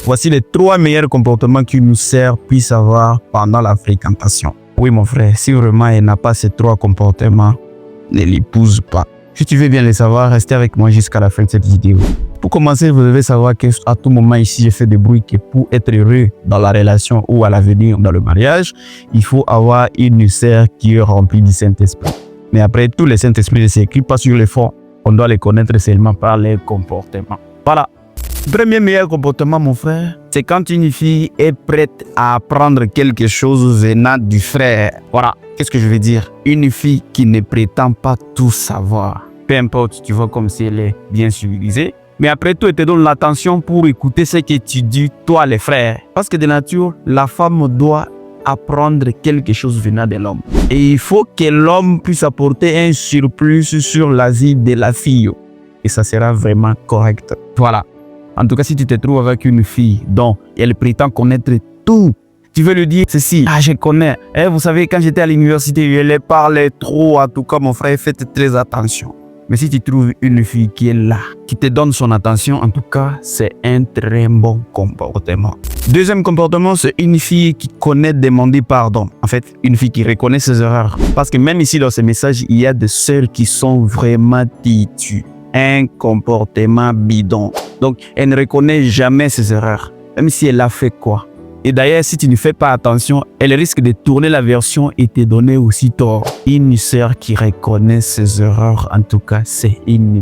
Voici les 3 meilleurs comportements qu'une sœur puisse avoir pendant la fréquentation. Oui, mon frère, si vraiment elle n'a pas ces 3 comportements, ne l'épouse pas. Si tu veux bien les savoir, restez avec moi jusqu'à la fin de cette vidéo. Pour commencer, vous devez savoir qu'à tout moment ici, je fais des bruits que pour être heureux dans la relation ou à l'avenir dans le mariage, il faut avoir une sœur qui est remplie du Saint-Esprit. Mais après, tous les Saint-Esprit ne s'écrivent pas sur les fonds. On doit les connaître seulement par les comportements. Voilà. Premier meilleur comportement, mon frère, c'est quand une fille est prête à apprendre quelque chose venant du frère. Voilà. Qu'est-ce que je veux dire? Une fille qui ne prétend pas tout savoir. Peu importe, tu vois, comme si elle est bien civilisée. Mais après tout, elle te donne l'attention pour écouter ce que tu dis, toi, les frères. Parce que de nature, la femme doit apprendre quelque chose venant de l'homme. Et il faut que l'homme puisse apporter un surplus sur la vie de la fille. Et ça sera vraiment correct. Voilà. En tout cas, si tu te trouves avec une fille dont elle prétend connaître tout, tu veux lui dire ceci, ah je connais. Vous savez, quand j'étais à l'université, elle parlait trop. En tout cas, mon frère, faites très attention. Mais si tu trouves une fille qui est là, qui te donne son attention, en tout cas, c'est un très bon comportement. Deuxième comportement, c'est une fille qui connaît demander pardon. En fait, une fille qui reconnaît ses erreurs. Parce que même ici, dans ces messages, il y a des sœurs qui sont vraiment têtues. Un comportement bidon. Donc, elle ne reconnaît jamais ses erreurs, même si elle a fait quoi. Et d'ailleurs, si tu ne fais pas attention, elle risque de tourner la version et te donner aussi tort. Une sœur qui reconnaît ses erreurs, en tout cas, c'est une